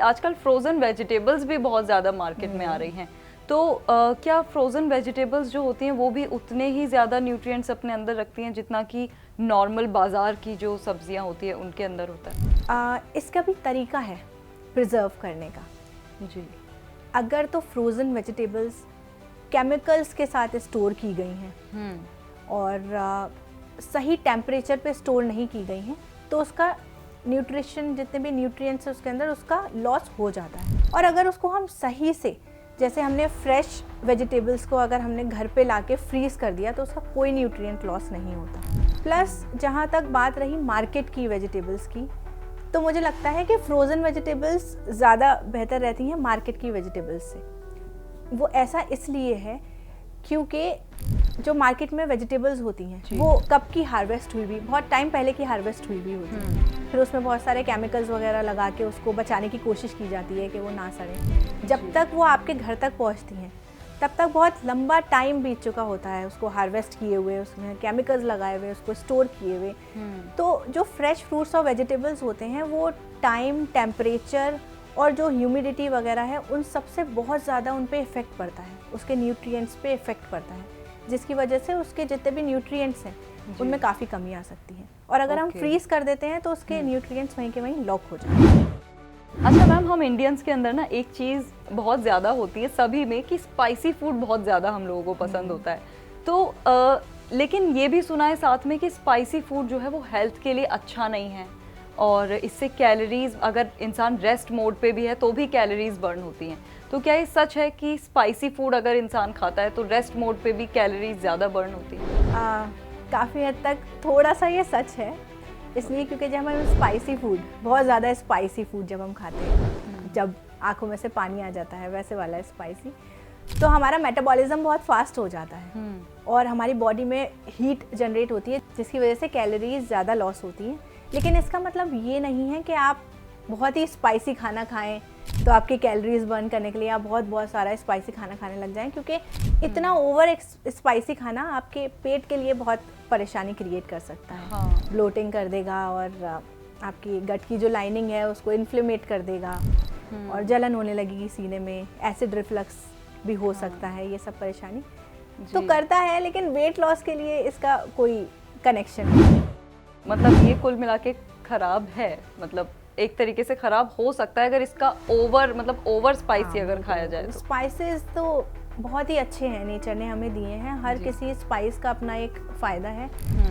आजकल frozen vegetables भी बहुत ज़्यादा मार्केट में आ रही हैं, तो क्या फ्रोज़न वेजिटेबल्स जो होती हैं वो भी उतने ही ज़्यादा न्यूट्रिएंट्स अपने अंदर रखती हैं जितना कि नॉर्मल बाज़ार की जो सब्जियां होती है उनके अंदर होता है? इसका भी तरीका है प्रिजर्व करने का। जी। अगर तो फ्रोज़न वेजिटेबल्स केमिकल्स के साथ स्टोर की गई हैं और सही टेम्परेचर पे स्टोर नहीं की गई हैं, तो उसका न्यूट्रिशन, जितने भी न्यूट्रिएंट्स है उसके अंदर, उसका लॉस हो जाता है। और अगर उसको हम सही से, जैसे हमने फ्रेश वेजिटेबल्स को अगर हमने घर पे लाके फ्रीज़ कर दिया, तो उसका कोई न्यूट्रिएंट लॉस नहीं होता। प्लस जहाँ तक बात रही मार्केट की वेजिटेबल्स की, तो मुझे लगता है कि फ्रोज़न वेजिटेबल्स ज़्यादा बेहतर रहती हैं मार्केट की वेजिटेबल्स से। वो ऐसा इसलिए है क्योंकि जो मार्केट में वेजिटेबल्स होती हैं वो कब की हार्वेस्ट हुई भी, बहुत टाइम पहले की हार्वेस्ट हुई भी होती है। फिर उसमें बहुत सारे केमिकल्स वगैरह लगा के उसको बचाने की कोशिश की जाती है कि वो ना सड़े। जब तक वो आपके घर तक पहुंचती हैं तब तक बहुत लंबा टाइम बीत चुका होता है उसको हार्वेस्ट किए हुए, उसमें केमिकल्स लगाए हुए, उसको स्टोर किए हुए। तो जो फ्रेश फ्रूट्स और वेजिटेबल्स होते हैं वो टाइम, टेम्परेचर और जो ह्यूमिडिटी वगैरह है उन सब से बहुत ज़्यादा उन पे इफ़ेक्ट पड़ता है, उसके न्यूट्रिएंट्स पे इफ़ेक्ट पड़ता है, जिसकी वजह से उसके जितने भी न्यूट्रिएंट्स हैं उनमें काफ़ी कमी आ सकती है। और अगर हम फ्रीज़ कर देते हैं तो उसके न्यूट्रिएंट्स वहीं के वहीं लॉक हो जाते हैं। अच्छा मैम, हम इंडियंस के अंदर ना एक चीज़ बहुत ज़्यादा होती है सभी में कि स्पाइसी फूड बहुत ज़्यादा हम लोगों को पसंद होता है, तो लेकिन ये भी सुना है साथ में कि स्पाइसी फूड जो है वो हेल्थ के लिए अच्छा नहीं है और इससे कैलोरीज, अगर इंसान रेस्ट मोड पे भी है तो भी कैलोरीज बर्न होती हैं। तो क्या ये सच है कि स्पाइसी फूड अगर इंसान खाता है तो रेस्ट मोड पे भी कैलोरीज ज़्यादा बर्न होती है? काफ़ी हद तक थोड़ा सा ये सच है, इसलिए क्योंकि जब हम स्पाइसी फूड, बहुत ज़्यादा स्पाइसी फूड जब हम खाते हैं, जब आंखों में से पानी आ जाता है वैसे वाला स्पाइसी, तो हमारा मेटाबॉलिज्म बहुत फास्ट हो जाता है और हमारी बॉडी में हीट जनरेट होती है, जिसकी वजह से कैलोरीज ज़्यादा लॉस होती हैं। लेकिन इसका मतलब ये नहीं है कि आप बहुत ही स्पाइसी खाना खाएं तो आपकी कैलोरीज बर्न करने के लिए आप बहुत सारा स्पाइसी खाना खाने लग जाएं, क्योंकि इतना ओवर स्पाइसी खाना आपके पेट के लिए बहुत परेशानी क्रिएट कर सकता है। ब्लोटिंग कर देगा और आपकी गट की जो लाइनिंग है उसको इन्फ्लेमेट कर देगा और जलन होने लगेगी सीने में, एसिड रिफ्लक्स भी हो सकता है, ये सब परेशानी तो करता है। लेकिन वेट लॉस के लिए इसका कोई कनेक्शन नहीं। मतलब ये कुल मिला के खराब है, मतलब एक तरीके से खराब हो सकता है अगर इसका ओवर स्पाइसी अगर खाया जाए तो। स्पाइसेस तो बहुत ही अच्छे हैं, नेचर ने हमें दिए हैं। हर किसी स्पाइस का अपना एक फ़ायदा है,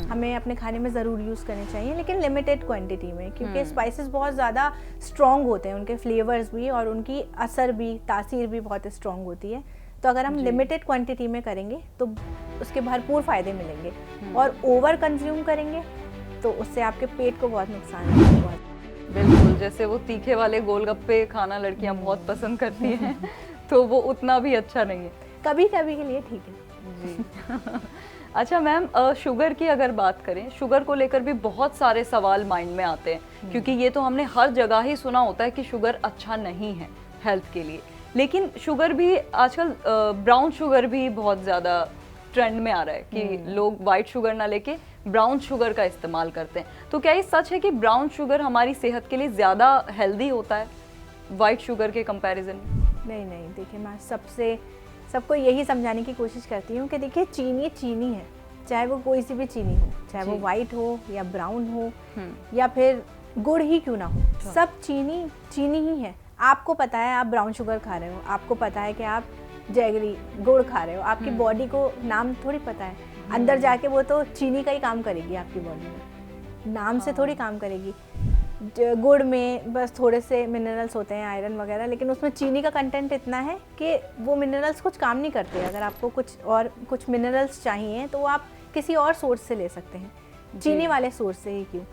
हमें अपने खाने में ज़रूर यूज़ करने चाहिए, लेकिन लिमिटेड क्वांटिटी में, क्योंकि स्पाइसेस बहुत ज़्यादा स्ट्रॉन्ग होते हैं, उनके फ्लेवर्स भी और उनकी असर भी, तासीर भी बहुत स्ट्रॉन्ग होती है। तो अगर हम लिमिटेड क्वांटिटी में करेंगे तो उसके भरपूर फ़ायदे मिलेंगे, और ओवर कंज्यूम करेंगे तो उससे आपके पेट को बहुत नुकसान होगा। बिल्कुल, जैसे वो तीखे वाले गोलगप्पे खाना लड़कियां बहुत पसंद करती हैं तो वो उतना भी अच्छा नहीं है। कभी कभी के लिए ठीक है जी। अच्छा मैम, शुगर की अगर बात करें, शुगर को लेकर भी बहुत सारे सवाल माइंड में आते हैं, क्योंकि ये तो हमने हर जगह ही सुना होता है कि शुगर अच्छा नहीं है हेल्थ के लिए। लेकिन शुगर भी आजकल, ब्राउन शुगर भी बहुत ज़्यादा ट्रेंड में आ रहा है कि लोग वाइट शुगर ना लेके ब्राउन शुगर का इस्तेमाल करते हैं। तो क्या ये सच है कि ब्राउन शुगर हमारी सेहत के लिए ज़्यादा हेल्दी होता है वाइट शुगर के कंपैरिजन में? नहीं, देखिए मैं सबको यही समझाने की कोशिश करती हूँ कि देखिए चीनी है, चाहे वो कोई सी भी चीनी हो, चाहे वो वाइट हो या ब्राउन हो या फिर गुड़ ही क्यों ना हो, सब चीनी ही है। आपको पता है आप ब्राउन शुगर खा रहे हो, आपको पता है कि आप जैगरी गुड़ खा रहे हो, आपकी बॉडी को नाम थोड़ी पता है, अंदर जाके वो तो चीनी का ही काम करेगी आपकी बॉडी में, नाम से थोड़ी काम करेगी। गुड़ में बस थोड़े से मिनरल्स होते हैं, आयरन वगैरह, लेकिन उसमें चीनी का कंटेंट इतना है कि वो मिनरल्स कुछ काम नहीं करते। अगर आपको कुछ मिनरल्स चाहिए तो आप किसी और सोर्स से ले सकते हैं, चीनी वाले सोर्स से ही क्यों।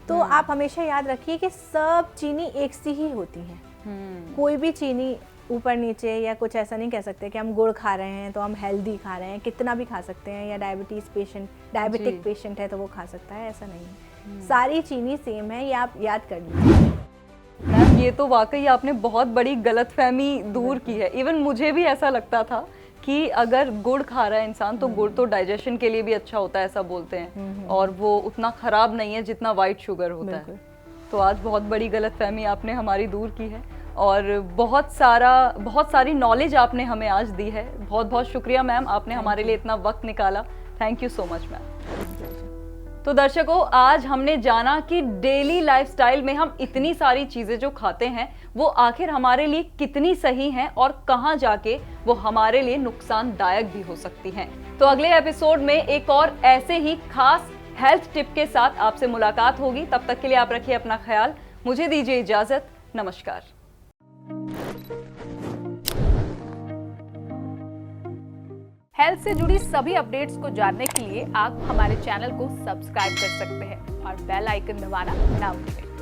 तो आप हमेशा याद रखिए कि सब चीनी एक सी ही होती है, कोई भी चीनी ऊपर नीचे या कुछ ऐसा नहीं कह सकते कि हम गुड़ खा रहे हैं तो हम हेल्दी खा रहे हैं, कितना भी खा सकते हैं, या डायबिटिक पेशेंट है तो वो खा सकता है, ऐसा नहीं है। सारी चीनी सेम है, ये आप याद कर लीजिए। मैम, ये तो वाकई आपने बहुत बड़ी गलतफहमी दूर की है। इवन मुझे भी ऐसा लगता था कि अगर गुड़ खा रहा है इंसान तो गुड़ तो डाइजेशन के लिए भी अच्छा होता है ऐसा बोलते हैं, और वो उतना खराब नहीं है जितना वाइट शुगर होता है। तो आज बहुत बड़ी गलतफहमी आपने हमारी दूर की है और बहुत सारी नॉलेज आपने हमें आज दी है। बहुत बहुत शुक्रिया मैम, आपने हमारे लिए इतना वक्त निकाला। Thank you so much ma'am. तो दर्शकों, आज हमने जाना कि डेली लाइफस्टाइल में हम इतनी सारी चीजें जो खाते हैं वो आखिर हमारे लिए कितनी सही हैं और कहां जाके वो हमारे लिए नुकसानदायक भी हो सकती हैं। तो अगले एपिसोड में एक और ऐसे ही खास हेल्थ टिप के साथ आपसे मुलाकात होगी। तब तक के लिए आप रखिए अपना ख्याल। मुझे दीजिए इजाजत। नमस्कार। हेल्थ से जुड़ी सभी अपडेट्स को जानने के लिए आप हमारे चैनल को सब्सक्राइब कर सकते हैं और बेल आइकन दबाना ना भूलें।